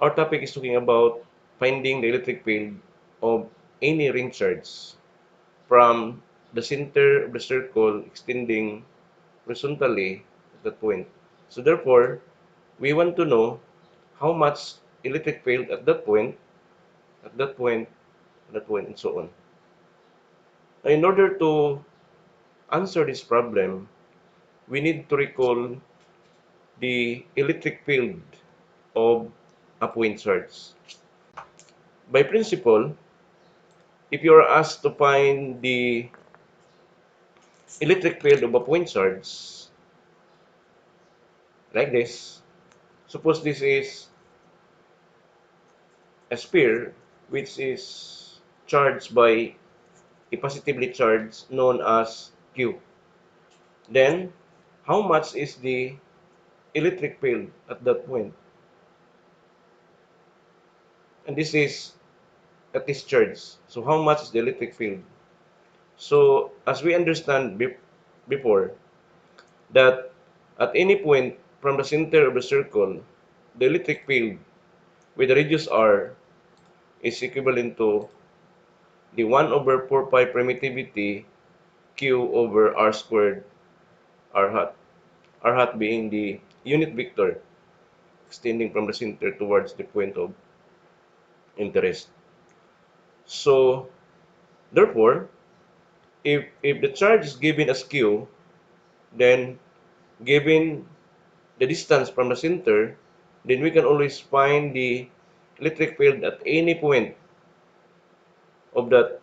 Our topic is talking about finding the electric field of any ring charge from the center of the circle extending horizontally at that point. So therefore, we want to know how much electric field at that point, at that point, at that point, and so on. Now, in order to answer this problem, we need to recall the electric field of a point charge. By principle, if you are asked to find the electric field of a point charge, like this, suppose this is a sphere which is charged by a positively charged known as Q. Then, how much is the electric field at that point? And this is at this charge. So, how much is the electric field? So, as we understand before, that at any point from the center of the circle, the electric field with the radius r is equivalent to the 1 over 4 pi permittivity q over r squared r hat. R hat being the unit vector extending from the center towards the point of interest. So, therefore, if the charge is given as q, then given the distance from the center, then we can always find the electric field at any point of that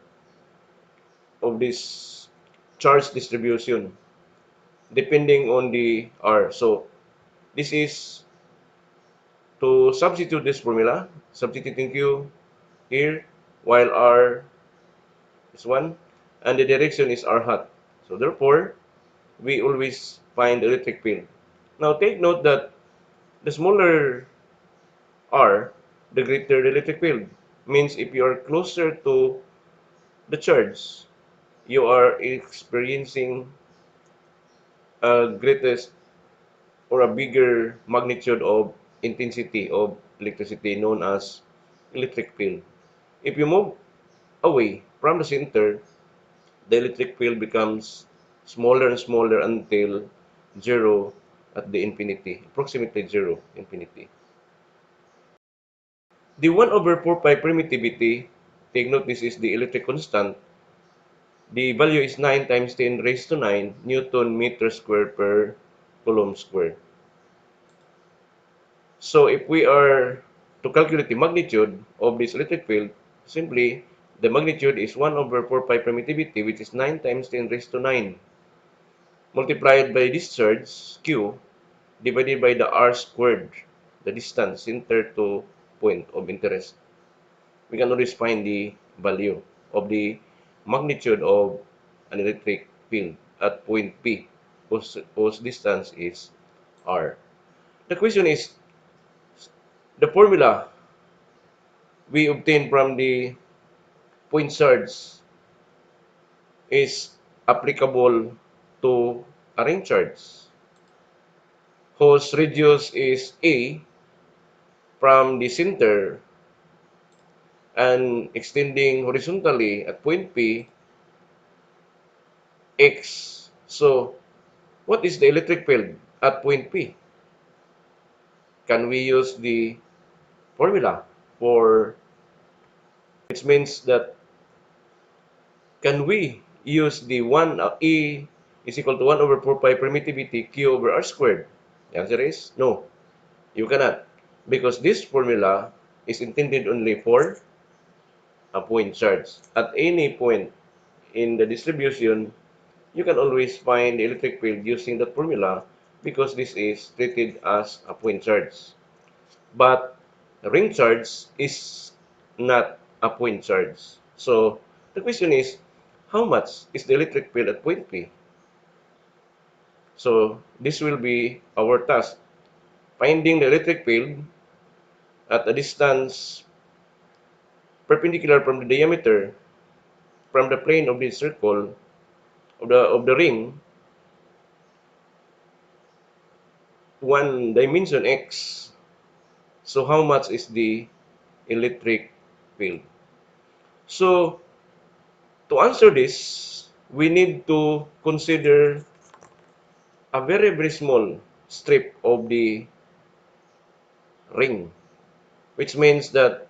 of this charge distribution depending on the r. So this is to substitute this formula, substituting q here while r is 1 and the direction is r hat. So therefore, we always find the electric field. Now take note that the smaller r, the greater the electric field. Means if you are closer to the charge, you are experiencing a greatest or a bigger magnitude of intensity of electricity known as electric field. If you move away from the center, the electric field becomes smaller and smaller until zero at the infinity, approximately zero infinity. The 1 over 4 pi permittivity, take note this is the electric constant. The value is 9 times 10 raised to 9 Newton meter square per coulomb square. So if we are to calculate the magnitude of this electric field, simply the magnitude is 1 over 4 pi permittivity, which is 9 times 10 raised to 9, multiplied by this charge, Q, divided by the r squared, the distance center to point of interest. We can always find the value of the magnitude of an electric field at point P, whose distance is r. The question is, the formula we obtain from the point charge is applicable to a ring charge whose radius is a from the center and extending horizontally at point P x. So, what is the electric field at point P? Can we use the formula for which means that can we use the 1 E is equal to 1 over 4 pi permittivity Q over R squared? The answer is no, you cannot. Because this formula is intended only for a point charge. At any point in the distribution, you can always find the electric field using that formula because this is treated as a point charge. But the ring charge is not a point charge. So the question is, how much is the electric field at point P? So this will be our task, finding the electric field at a distance perpendicular from the diameter from the plane of the circle of the ring, one dimension x, So how much is the electric field? So to answer this, we need to consider a very, very small strip of the ring, which means that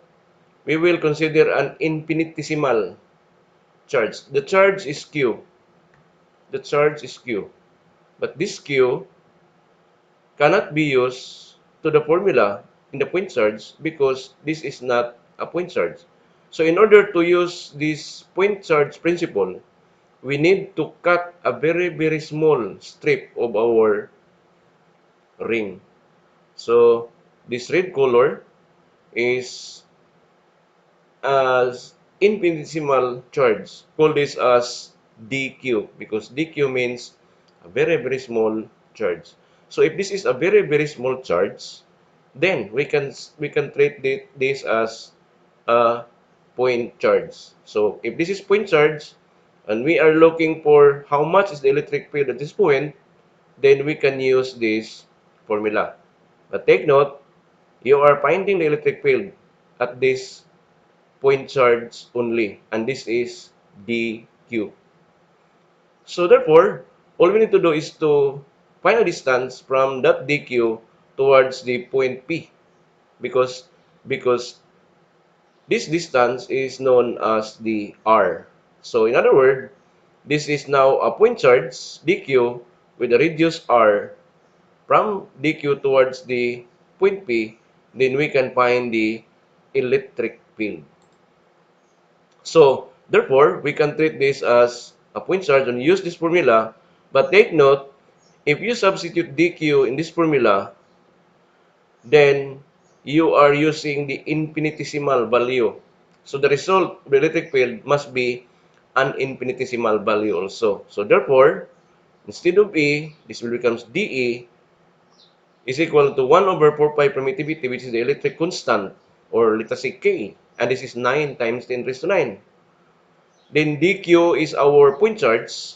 we will consider an infinitesimal charge. The charge is Q. The charge is Q. But this Q cannot be used to the formula in the point charge because this is not a point charge. So in order to use this point charge principle, we need to cut a very, very small strip of our ring. So this red color is as infinitesimal charge. Call this as dq because dq means a very, very small charge. So if this is a very, very small charge, then we can treat this as a point charge. So if this is point charge and we are looking for how much is the electric field at this point, then we can use this formula. But take note, you are finding the electric field at this point charge only, and this is dq. So therefore, all we need to do is to find a distance from that dq towards the point P because this distance is known as the r. So in other words, this is now a point charge dq with a radius r from dq towards the point P, then we can find the electric field. So, therefore, we can treat this as a point charge and use this formula. But take note, if you substitute dq in this formula, then you are using the infinitesimal value. So, the result of the electric field must be an infinitesimal value also. So, therefore, instead of E, this will becomes dE is equal to 1 over 4 pi permittivity, which is the electric constant, or let us say K. And this is 9 times 10 raised to 9. Then dq is our point charge,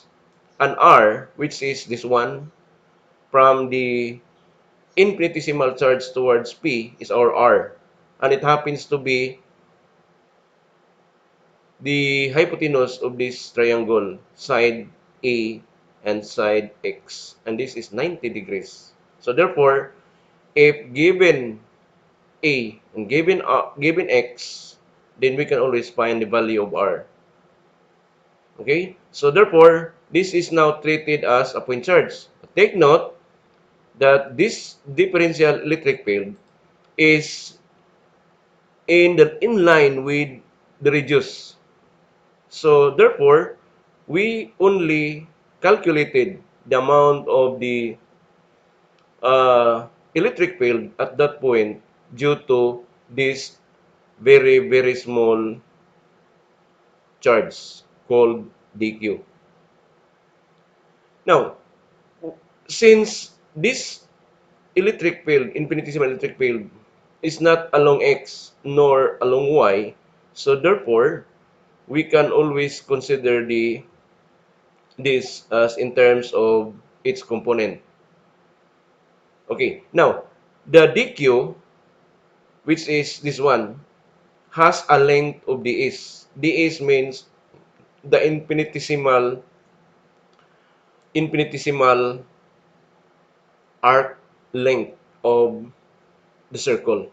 and r, which is this one, from the infinitesimal charge towards P, is our r. And it happens to be the hypotenuse of this triangle, side A and side X. And this is 90 degrees. So therefore, if given A and given X, then we can always find the value of r. Okay? So therefore, this is now treated as a point charge. Take note that this differential electric field is in line with the radius. So therefore, we only calculated the amount of the electric field at that point due to this very, very small charge called dq. Now, since this electric field, infinitesimal electric field, is not along x nor along y, so therefore, we can always consider this as in terms of its component. Okay, now, the dq, which is this one, has a length of ds. ds means the infinitesimal arc length of the circle,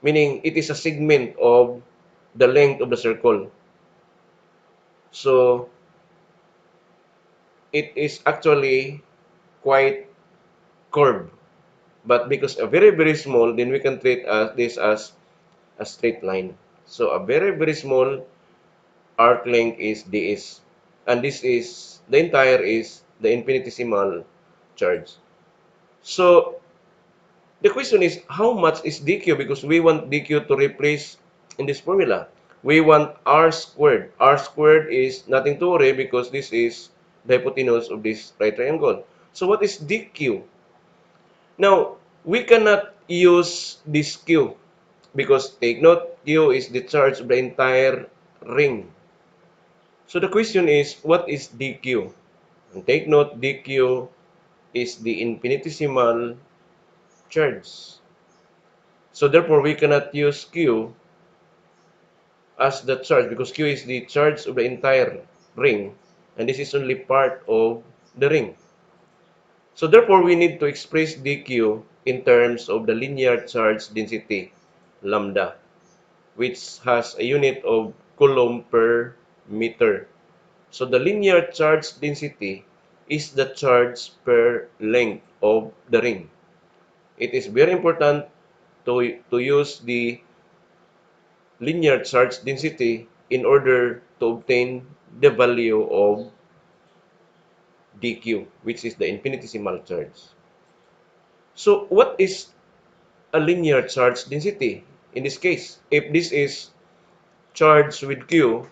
meaning it is a segment of the length of the circle. So it is actually quite curved, but because a very, very small, then we can treat this as a straight line. So a very, very small arc length is ds, and this is the entire is the infinitesimal charge. So the question is, how much is dq? Because we want dq to replace in this formula. We want r squared. R squared is nothing to worry because this is the hypotenuse of this right triangle. So what is dq? Now, we cannot use this q because take note, q is the charge of the entire ring. So the question is, what is dq? And take note, dq is the infinitesimal charge. So therefore, we cannot use Q as the charge because Q is the charge of the entire ring, and this is only part of the ring. So therefore, we need to express dq in terms of the linear charge density, lambda, which has a unit of coulomb per meter. So the linear charge density is the charge per length of the ring. It is very important to use the linear charge density in order to obtain the value of dq, which is the infinitesimal charge. So what is a linear charge density in this case? If this is charged with q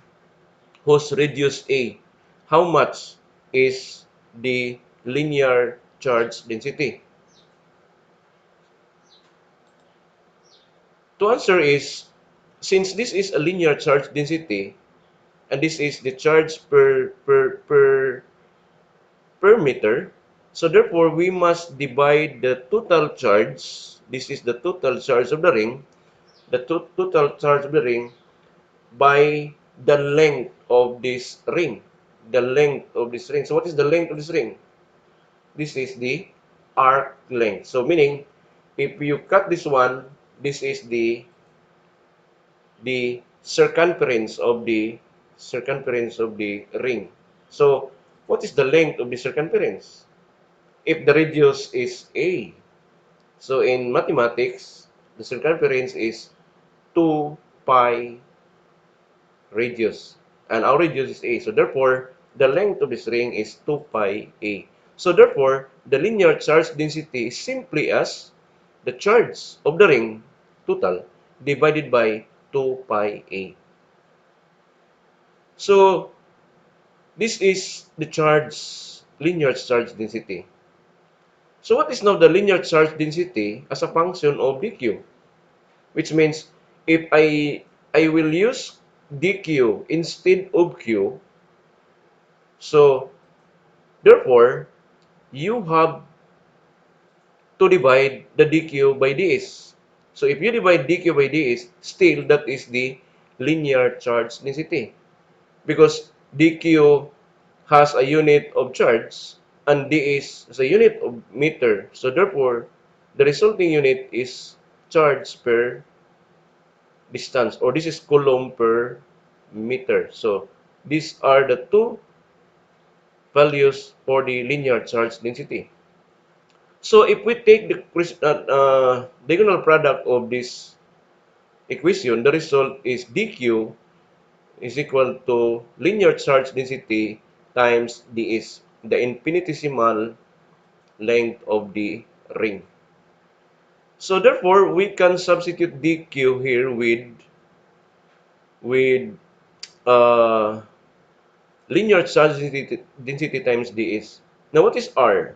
whose radius a, how much is the linear charge density? To answer is, since this is a linear charge density and this is the charge per meter, so therefore we must divide the total charge, this is the total charge of the ring, the total charge of the ring by the length of this ring. The length of this ring. So what is the length of this ring? This is the arc length. So meaning, if you cut this one, this is the circumference of the ring. So what is the length of the circumference? If the radius is a, so in mathematics, the circumference is 2 pi radius, and our radius is a. So therefore, the length of this ring is 2 pi a. So therefore, the linear charge density is simply as the charge of the ring total divided by 2 pi a. So this is the linear charge density. So what is now the linear charge density as a function of dq? Which means if I will use dq instead of q, so therefore you have to divide the dq by ds. So if you divide dq by ds, still that is the linear charge density because dq has a unit of charge and ds is a unit of meter. So therefore, the resulting unit is charge per distance, or this is coulomb per meter. So these are the two values for the linear charge density. So if we take the diagonal product of this equation, the result is dq is equal to linear charge density times ds, the infinitesimal length of the ring. So therefore, we can substitute dq here with uh, linear charge density times ds. Now, what is r?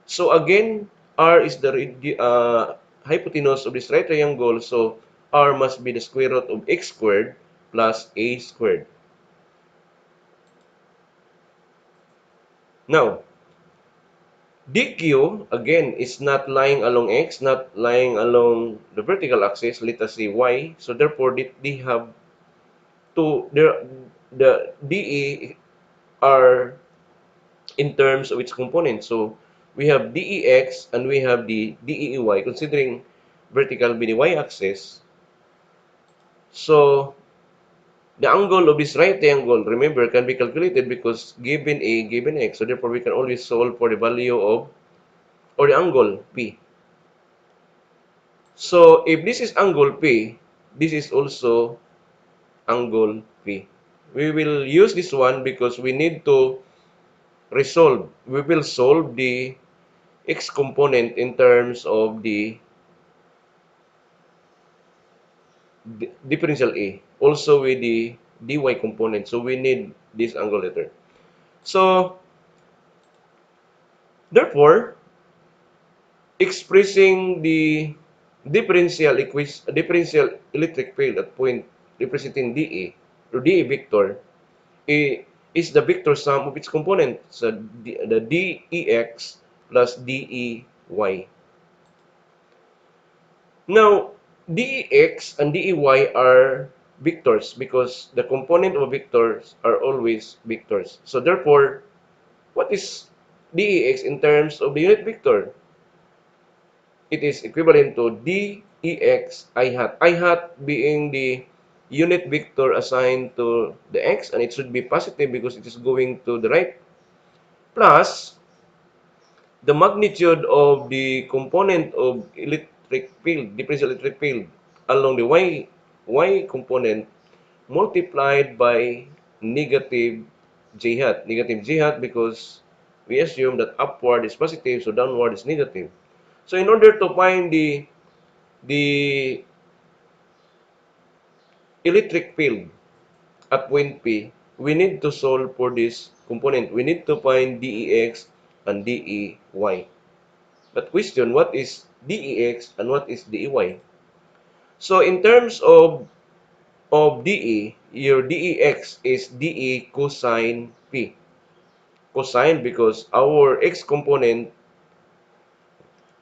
So again, r is the hypotenuse of this right triangle. So r must be the square root of x squared plus a squared. Now, dq again is not lying along x, not lying along the vertical axis. Let us say y. So therefore, they have the dE are in terms of its components. So we have DEX and we have the DEY considering vertical be the y-axis. So the angle of this right triangle, remember, can be calculated because given A, given X. So therefore, we can always solve for the value of, or the angle P. So if this is angle P, this is also angle P. We will use this one because we need to resolve. We will solve the x component in terms of the differential A, also with the dy component. So we need this angle letter. So therefore, expressing the differential electric field at point representing dA or dA vector is the vector sum of its components, so the dEx plus dEy. Now, dEx and dEy are vectors because the component of vectors are always vectors. So therefore, what is dEx in terms of the unit vector? It is equivalent to dEx I hat. I hat being the unit vector assigned to the x, and it should be positive because it is going to the right, plus the magnitude of the component of electric field, differential electric field along the y component multiplied by negative j hat. Negative j hat because we assume that upward is positive, so downward is negative. So in order to find the electric field at point P, we need to solve for this component. We need to find dEx and dEy. But question, what is dEx and what is dEy? So in terms of dE, your dEx is dE cosine P. Cosine because our x component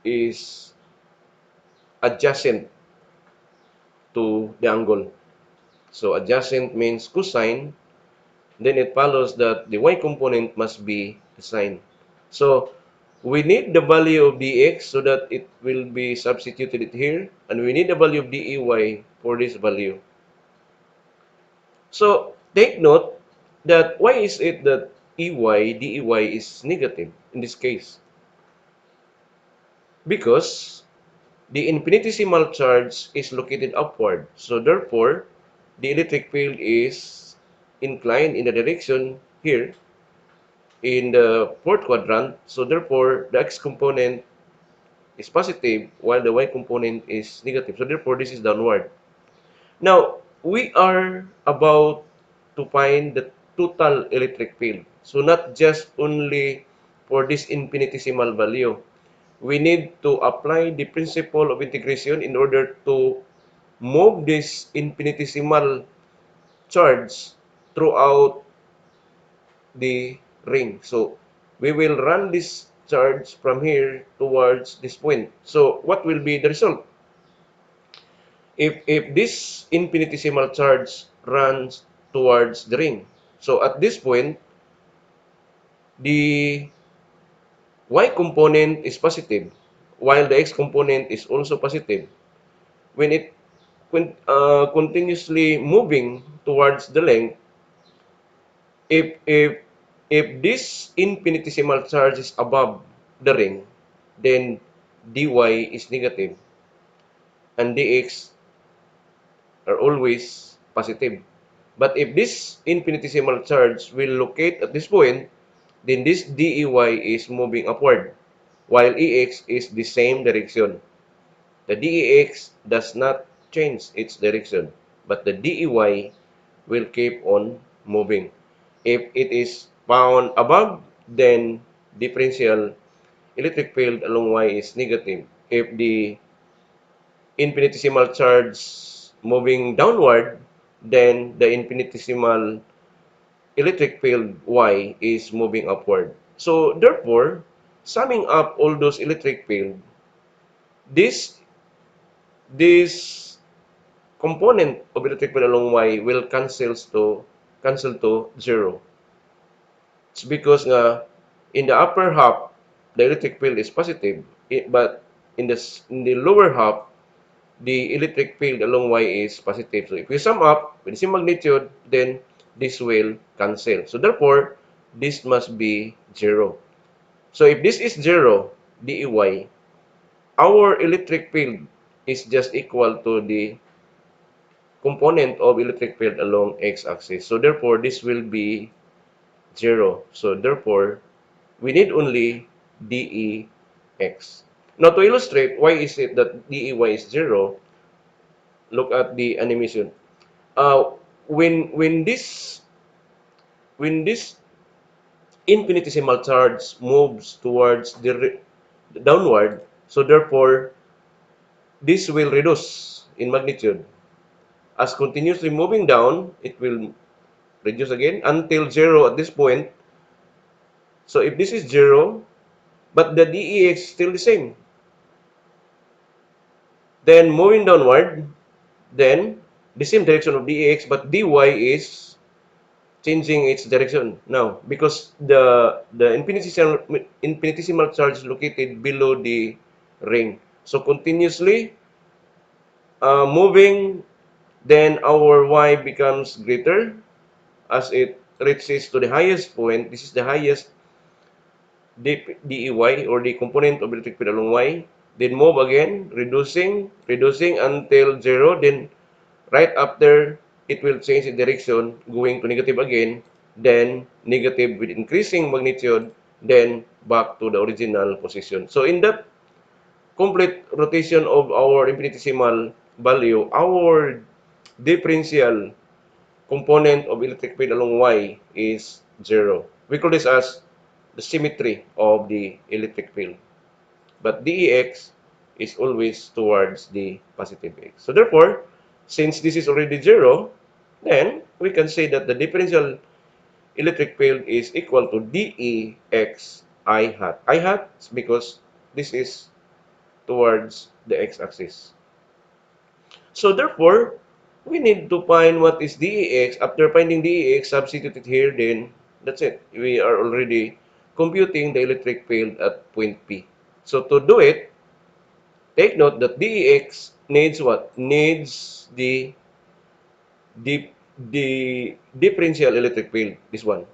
is adjacent to the angle. So adjacent means cosine, then it follows that the y component must be the sine. So we need the value of dx so that it will be substituted here, and we need the value of dey for this value. So take note that why is it that dey is negative in this case? Because the infinitesimal charge is located upward. So therefore, the electric field is inclined in the direction here in the fourth quadrant. So therefore, the x component is positive while the y component is negative. So therefore, this is downward. Now, we are about to find the total electric field. So not just only for this infinitesimal value. We need to apply the principle of integration in order to move this infinitesimal charge throughout the ring. So we will run this charge from here towards this point. So what will be the result? If this infinitesimal charge runs towards the ring, so at this point, the y component is positive, while the x component is also positive. When it continuously moving towards the length, if if if this infinitesimal charge is above the ring, then dy is negative and dx are always positive. But if this infinitesimal charge will locate at this point, then this dEy is moving upward, while Ex is the same direction. The dEx does not change its direction, but the dEy will keep on moving. If it is found above, then differential electric field along Y is negative. If the infinitesimal charge moving downward, then the infinitesimal electric field Y is moving upward. So therefore, summing up all those electric field, this this component of electric field along Y will cancel to zero. It's because in the upper half, the electric field is positive, but in the lower half, the electric field along Y is positive. So if you sum up with the same magnitude, then this will cancel. So therefore, this must be zero. So if this is zero, dEy, our electric field is just equal to the component of electric field along x-axis. So therefore, this will be zero. So therefore, we need only dEx. Now to illustrate why is it that dEy is zero, look at the animation. Uh, when this infinitesimal charge moves towards the downward, so therefore this will reduce in magnitude. As continuously moving down, it will reduce again until zero at this point. So if this is zero, but the dEx is still the same. Then moving downward, then the same direction of dx, but dy is changing its direction now because the infinitesimal charge is located below the ring. So continuously moving, then our y becomes greater as it reaches to the highest point. This is the highest dEy, or the component of electric field along y. Then move again, reducing until 0. Then right after, it will change its direction, going to negative again, then negative with increasing magnitude, then back to the original position. So in that complete rotation of our infinitesimal value, our differential component of electric field along y is 0. We call this as the symmetry of the electric field. But dEx is always towards the positive x. So therefore, since this is already 0, then we can say that the differential electric field is equal to dEx I hat. I hat is because this is towards the x-axis. So therefore, we need to find what is dEx. After finding dEx, substitute it here, then that's it. We are already computing the electric field at point P. So to do it, take note that dEx needs what? Needs the, the differential electric field, this one.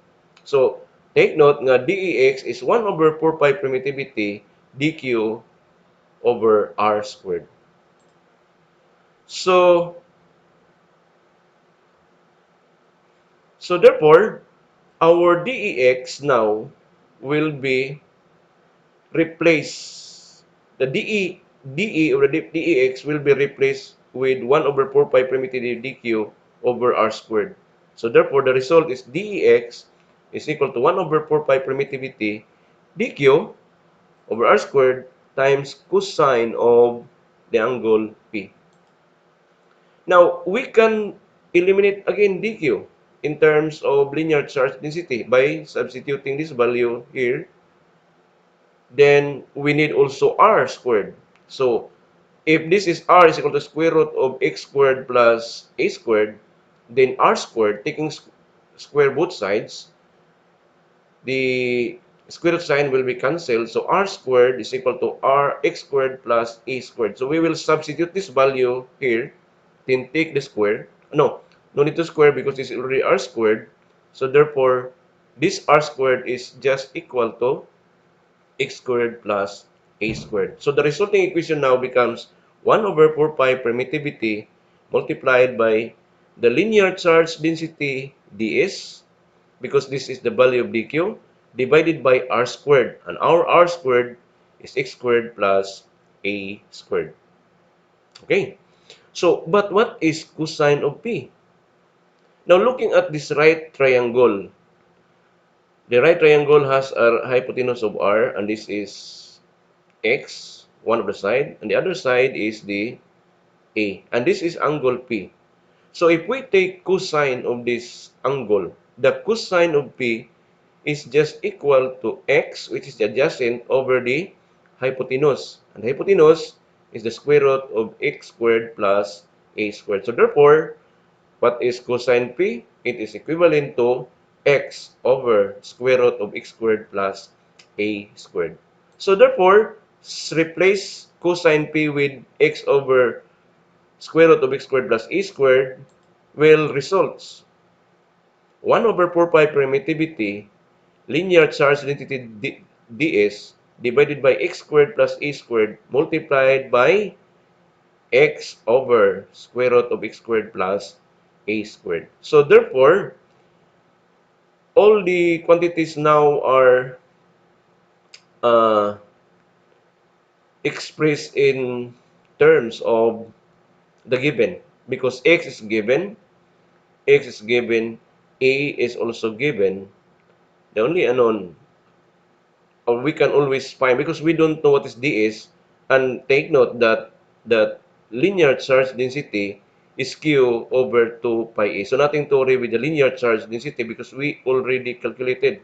So, take note nga dEx is 1 over 4 pi permittivity dq over r squared. So, therefore, our dEx now will be replaced. The dE or the dEx will be replaced with 1 over 4 pi permittivity dq over r squared. So therefore, the result is dEx is equal to 1 over 4 pi permittivity dq over r squared times cosine of the angle P. Now, we can eliminate again dq in terms of linear charge density by substituting this value here. Then we need also r squared. So if this is r is equal to square root of x squared plus a squared, then r squared, taking square both sides, the square root sign will be cancelled. So r squared is equal to r x squared plus a squared. So we will substitute this value here, then take the square. No need to square because this is already r squared. So therefore, this r squared is just equal to x squared plus a squared. So the resulting equation now becomes 1 over 4 pi permittivity multiplied by the linear charge density ds, because this is the value of dq, divided by r squared. And our r squared is x squared plus a squared. Okay. So, but what is cosine of p? Now, looking at this right triangle, the right triangle has a hypotenuse of r, and this is x, one of the side, and the other side is the a, and this is angle P. So if we take cosine of this angle, the cosine of P is just equal to x, which is the adjacent, over the hypotenuse. And hypotenuse is the square root of x squared plus a squared. So therefore, what is cosine P? It is equivalent to x over square root of x squared plus a squared. So therefore, replace cosine P with x over square root of x squared plus a squared will results 1 over 4 pi permittivity linear charge density ds divided by x squared plus a squared multiplied by x over square root of x squared plus a squared. So therefore, all the quantities now are uh, expressed in terms of the given, because x is given, a is also given. The only unknown, or we can always find, because we don't know what is d is, and take note that linear charge density is q over 2 pi a. So nothing to worry with the linear charge density because we already calculated,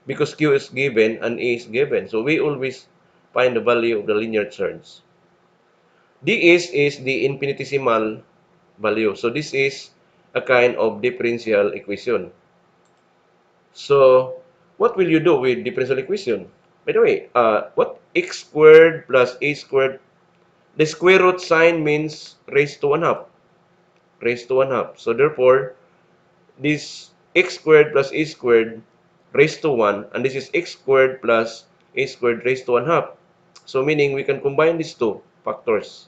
because q is given and a is given. So we always find the value of the linear charge. ds is the infinitesimal value. So this is a kind of differential equation. So what will you do with differential equation? By the way, what x squared plus a squared, the square root sign means raised to 1 half. Raised to 1 half. So therefore, this x squared plus a squared raised to 1, and this is x squared plus a squared raised to 1 half. So meaning we can combine these two factors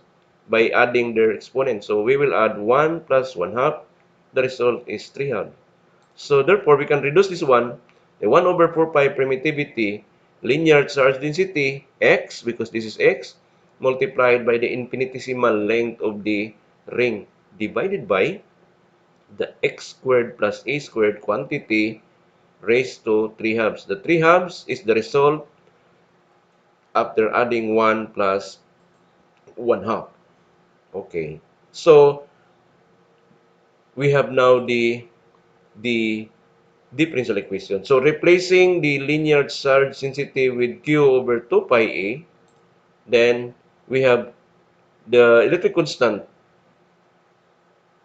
by adding their exponents. So we will add 1 plus 1 half. The result is 3 half. So therefore, we can reduce this one, the 1 over 4 pi permittivity, linear charge density, x, because this is x, multiplied by the infinitesimal length of the ring, divided by the x squared plus a squared quantity raised to 3 halves. The 3 halves is the result after adding 1 plus 1 half. Okay. So, we have now the differential equation. So replacing the linear charge density with Q over 2 pi A, then we have the electric constant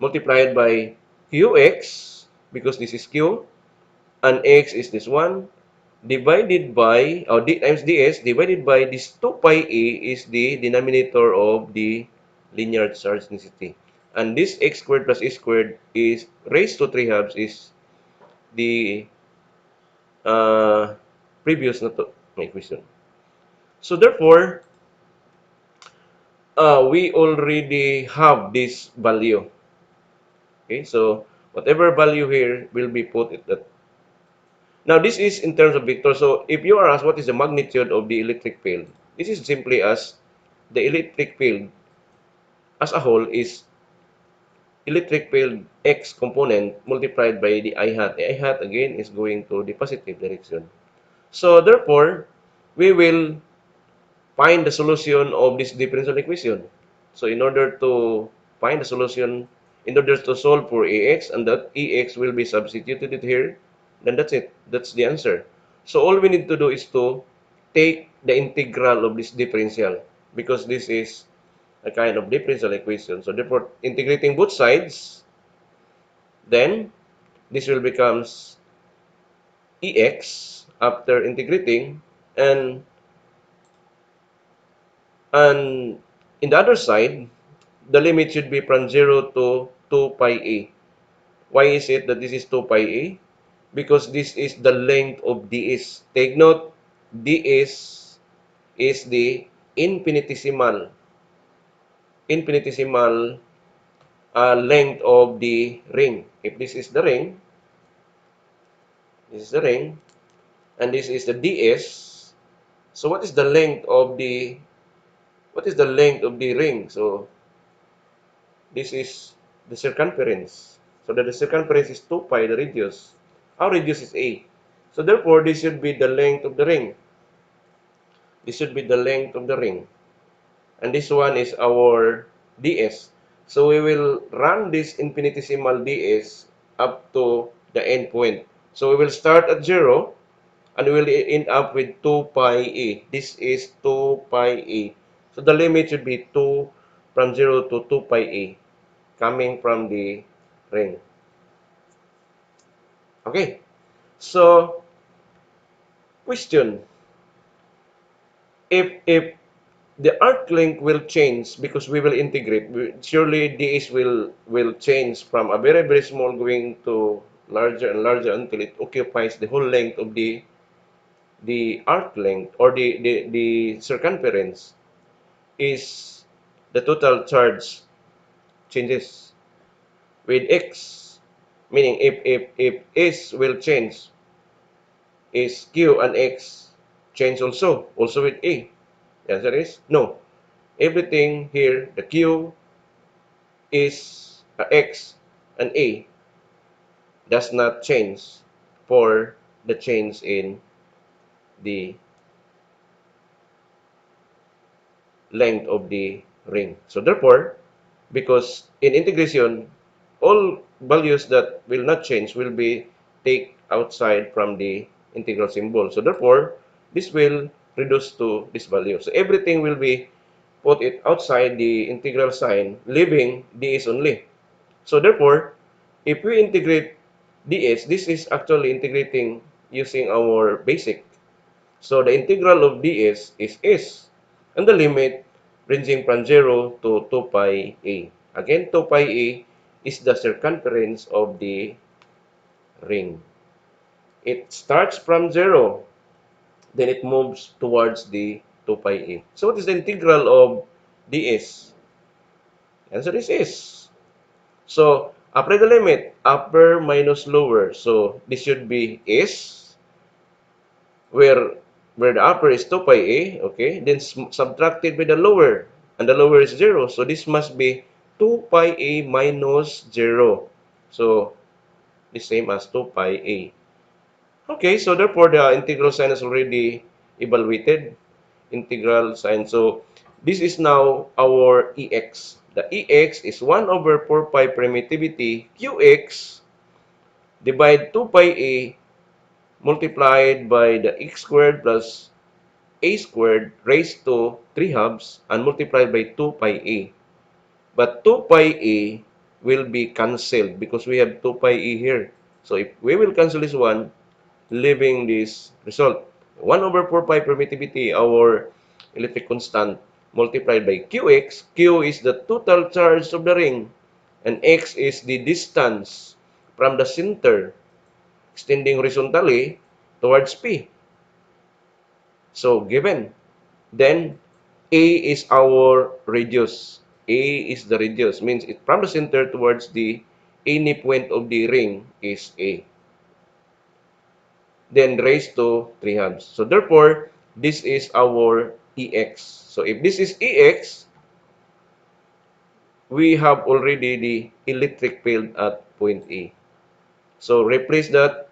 multiplied by Qx, because this is Q, and X is this one, divided by, or D times ds, divided by this 2 pi A is the denominator of the linear charge density. And this x squared plus a squared is raised to 3 halves is the uh, previous na to my equation. So therefore, we already have this value. Okay, so whatever value here will be put at that. Now this is in terms of vector. So if you are asked what is the magnitude of the electric field, this is simply as the electric field as a whole is electric field x component multiplied by the I hat. The I hat again is going to the positive direction. So therefore, we will find the solution of this differential equation. So in order to find the solution, in order to solve for ax, and that ex will be substituted here, then that's it. That's the answer. So all we need to do is to take the integral of this differential, because this is a kind of differential equation. So therefore, integrating both sides, then this will becomes ex after integrating, and And in the other side, the limit should be from 0 to 2 pi a. Why is it that this is 2 pi a? Because this is the length of ds. Take note, ds is the infinitesimal length of the ring. If this is the ring, this is the ring, and this is the ds. So what is the length of the ring? So this is the circumference. So that the circumference is 2 pi, the radius. Our radius is a. So therefore, this should be the length of the ring. This should be the length of the ring. And this one is our ds. So we will run this infinitesimal ds up to the end point. So we will start at 0 and we will end up with 2 pi a. This is 2 pi a. So the limit should be 2 from 0 to 2 pi a coming from the ring. Okay, so question, if the arc length will change because we will integrate, surely this will change from a very very small going to larger and larger until it occupies the whole length of the arc length, or the circumference is the total charge changes with x, meaning if s will change, is q and x change also with a? The answer is no. Everything here, the q is x and a does not change for the change in the length of the ring. So therefore, because in integration, all values that will not change will be take outside from the integral symbol. So therefore, this will reduce to this value. So everything will be put it outside the integral sign, leaving ds only. So therefore, if we integrate ds, this is actually integrating using our basic. So the integral of ds is s, and the limit ranging from 0 to 2 pi a. Again, 2 pi a is the circumference of the ring. It starts from 0, then it moves towards the 2 pi a. So what is the integral of ds? Answer is s. So apply the limit, upper minus lower. So this should be s, where the upper is 2 pi a, okay? Then subtracted by the lower, and the lower is 0. So this must be 2 pi a minus 0. So the same as 2 pi a. Okay, so therefore the integral sign is already evaluated. Integral sign. So this is now our EX. The EX is 1 over 4 pi permittivity QX divide 2 pi A multiplied by the x squared plus a squared raised to 3 halves and multiplied by 2 pi A. But 2 pi A will be cancelled because we have 2 pi A here. So if we will cancel this one, leaving this result. 1 over 4 pi permittivity, our electric constant, multiplied by Qx. Q is the total charge of the ring, and X is the distance from the center extending horizontally towards P. So, given. Then, A is our radius. A is the radius, means it from the center towards the any point of the ring is A. Then raised to 3 halves. So therefore, this is our EX. So if this is EX, we have already the electric field at point A. So replace that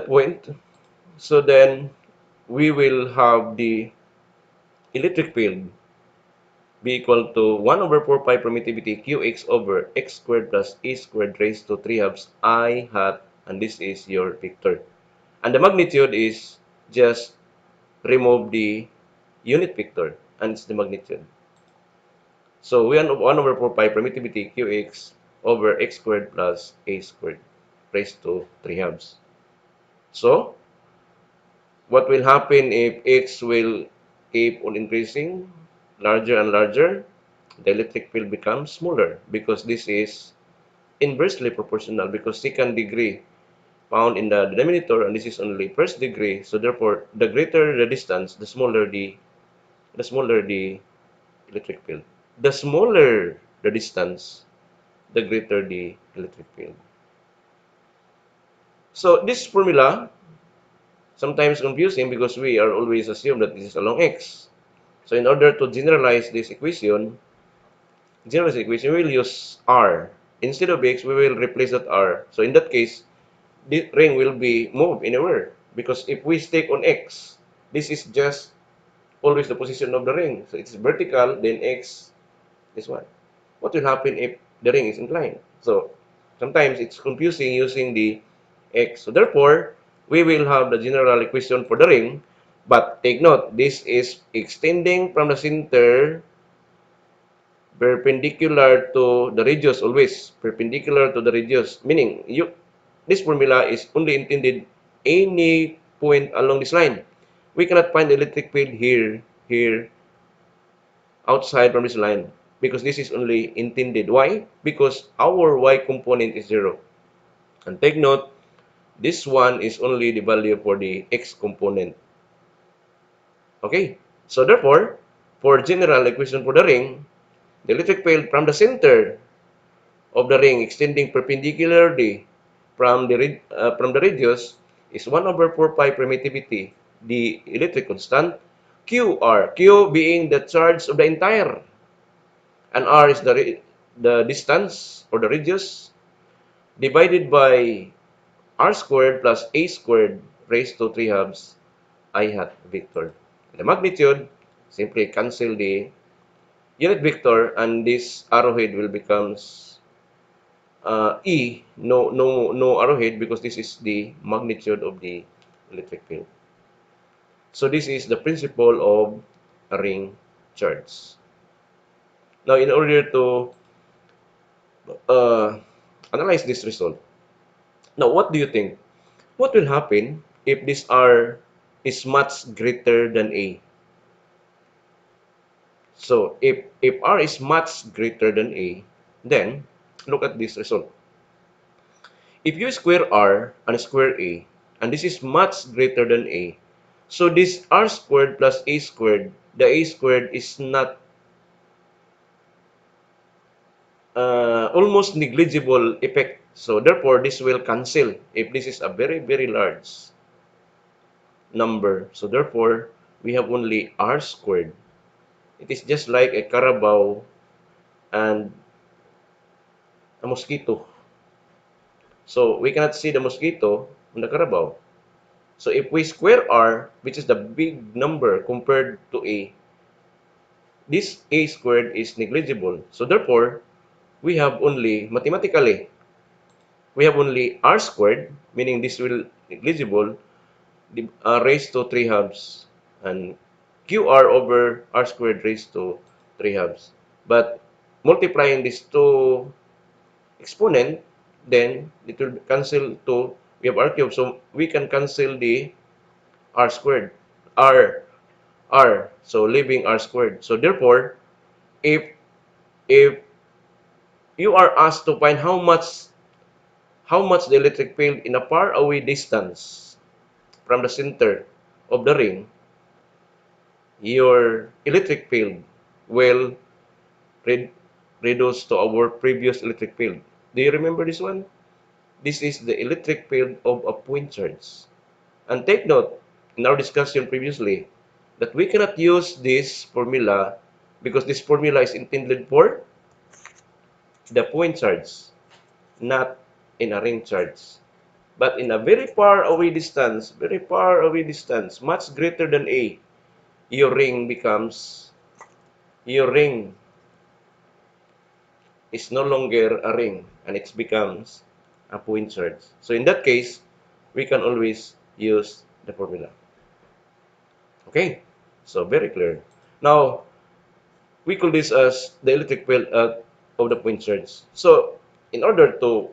point. So then we will have the electric field be equal to 1 over 4 pi permittivity Qx over x squared plus a squared raised to 3 halves I hat, and this is your vector. And the magnitude is just remove the unit vector, and it's the magnitude. So we have 1 over 4 pi permittivity Qx over x squared plus a squared raised to 3 halves. So what will happen if x will keep on increasing larger and larger? The electric field becomes smaller because this is inversely proportional, because second degree found in the denominator and this is only first degree. So therefore, the greater the distance, the smaller the electric field. The smaller the distance, the greater the electric field. So this formula sometimes confusing because we are always assume that this is along x. So in order to generalize the equation, we will use r. Instead of x, we will replace that r. So in that case, the ring will be moved anywhere, because if we stick on x, this is just always the position of the ring. So it's vertical, then x is what? What will happen if the ring is inclined? So sometimes it's confusing using the x. So therefore, we will have the general equation for the ring, but take note, this is extending from the center perpendicular to the radius, always perpendicular to the radius, meaning this formula is only intended any point along this line. We cannot find the electric field here, outside from this line, because this is only intended. Why? Because our y component is 0. And take note, this one is only the value for the x component. Okay? So therefore, for general equation for the ring, the electric field from the center of the ring extending perpendicularly from the radius is 1 over 4 pi permittivity, the electric constant, QR, Q being the charge of the entire, and R is the distance or the radius, divided by R squared plus A squared raised to 3 halves I hat vector. The magnitude, simply cancel the unit vector, and this arrowhead will becomes E, no arrowhead, because this is the magnitude of the electric field. So this is the principle of a ring charge. Now, in order to uh, analyze this result, now what do you think? What will happen if this R is much greater than A? So, if R is much greater than A, then look at this result. If you square R and square A, and this is much greater than A, so this R squared plus A squared, the A squared is not almost negligible effect. So therefore, this will cancel if this is a very, very large number. So therefore, we have only R squared. It is just like a Carabao and a mosquito. So we cannot see the mosquito on the Carabao. So if we square R, which is the big number compared to A, this A squared is negligible. So therefore, we have only, mathematically, we have only R squared, meaning this will negligible, raised to 3 halves, and QR over R squared raised to 3 halves. But multiplying these two exponent, then it will cancel to, we have R cubed, so we can cancel the R squared, R, R, so leaving R squared. So therefore, if if you are asked to find how much the electric field in a far away distance from the center of the ring, your electric field will re reduce to our previous electric field. Do you remember this one? This is the electric field of a point charge. And take note, in our discussion previously, that we cannot use this formula because this formula is intended for the point charge, not in a ring charge. But in a very far away distance, much greater than A, your ring becomes, your ring is no longer a ring and it becomes a point charge. So in that case, we can always use the formula. Okay, so very clear. Now, we call this as the electric field of the point charge. So in order to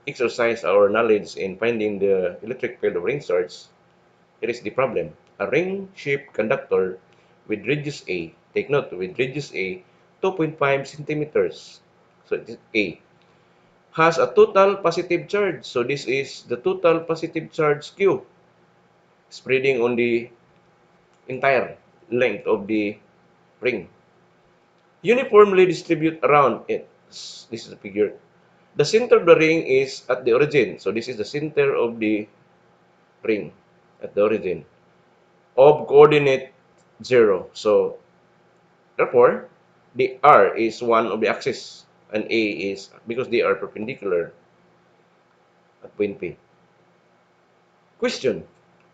exercise our knowledge in finding the electric field of ring charge, here is the problem. A ring-shaped conductor with radius A, take note, with radius A, 2.5 centimeters, so it is A, has a total positive charge. So this is the total positive charge Q, spreading on the entire length of the ring. Uniformly distribute around it. This is the figure. The center of the ring is at the origin. So this is the center of the ring at the origin of coordinate 0. So therefore, the R is one of the axis and A is because they are perpendicular at point P. Question: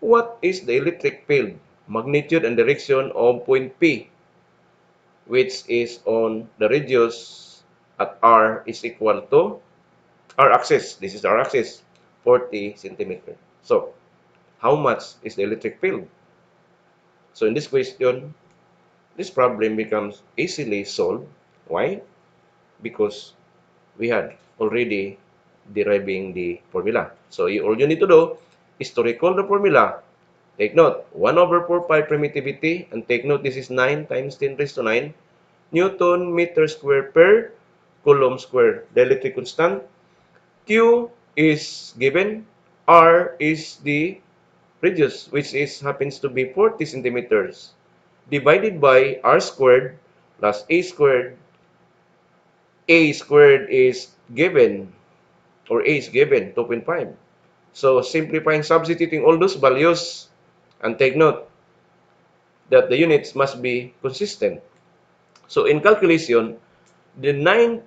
what is the electric field, magnitude and direction of point P, which is on the radius at R is equal to R axis? This is R axis, 40 centimeter. So, how much is the electric field? So, in this question, this problem becomes easily solved. Why? Because we had already deriving the formula. So, all you need to do is to recall the formula. Take note, 1 over 4 pi permittivity, and take note this is 9 times 10 raised to 9 Newton meter square per coulomb square. The electric constant, Q is given, R is the radius, which is happens to be 40 centimeters, divided by R squared plus A squared. A squared is given, or A is given, 2.5. So simplifying, substituting all those values, and take note that the units must be consistent. So in calculation, the 9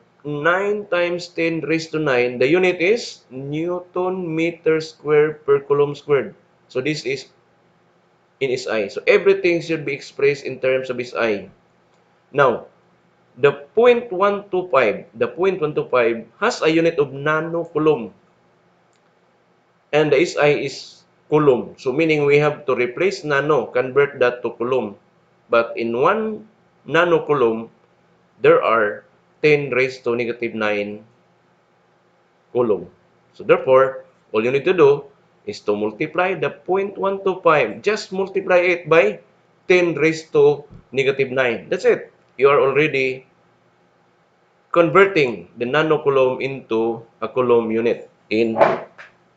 times 10 raised to 9, the unit is Newton meter square per coulomb squared. So this is in SI. So everything should be expressed in terms of SI. Now, the 0.125, has a unit of nano-coulomb, and the SI is coulomb. So meaning we have to replace nano, convert that to coulomb. But in 1 nanocoulomb, there are 10 raised to negative 9 coulomb. So therefore, all you need to do is to multiply the 0.125. Just multiply it by 10 raised to negative 9. That's it. You are already converting the nanocoulomb into a coulomb unit in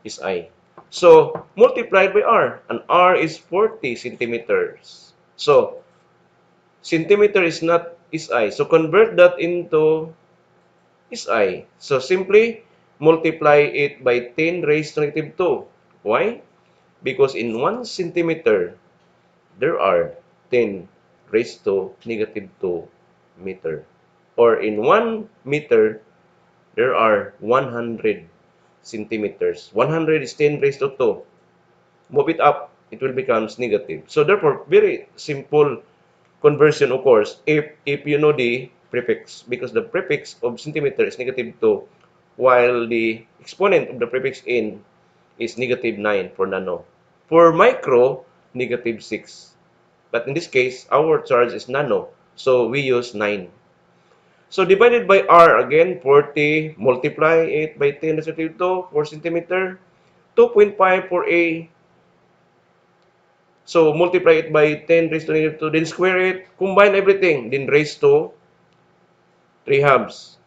SI. So, multiplied by R, and R is 40 centimeters. So, centimeter is not SI. So, convert that into SI. So, simply multiply it by 10 raised to negative 2. Why? Because in 1 centimeter, there are 10 raised to negative 2 meter. Or in 1 meter, there are 100 centimeters. 100 is 10 raised to 2. Move it up, it will become negative. So therefore, very simple conversion occurs if you know the prefix, because the prefix of centimeter is negative 2, while the exponent of the prefix in is negative 9 for nano. For micro, negative 6. But in this case, our charge is nano, so we use 9. So divided by R again, 40, multiply it by 10 raised to negative 2 for centimeter, 2.5 for A. So multiply it by 10 raised to negative 2, then square it, combine everything, then raise to 3 halves.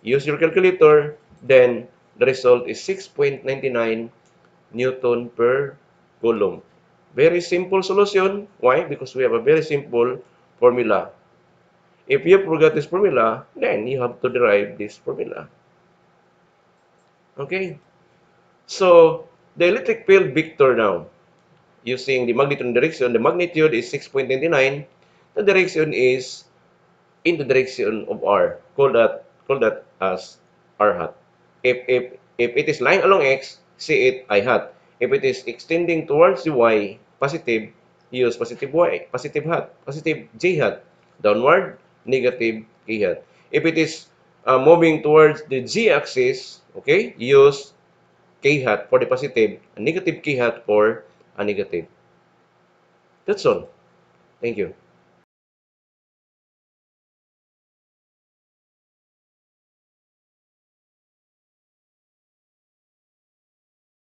Use your calculator, then the result is 6.99 Newton per coulomb. Very simple solution. Why? Because we have a very simple formula. If you forgot this formula, then you have to derive this formula. Okay? So, the electric field vector now, using the magnitude and direction, the magnitude is 6.99. The direction is in the direction of R. Call that as R hat. If it is lying along X, say it I hat. If it is extending towards the Y, positive, use positive Y, positive hat, positive J hat. Downward, negative K hat. If it is moving towards the Z axis, okay, use K hat for the positive, and negative K hat for a negative. That's all. Thank you.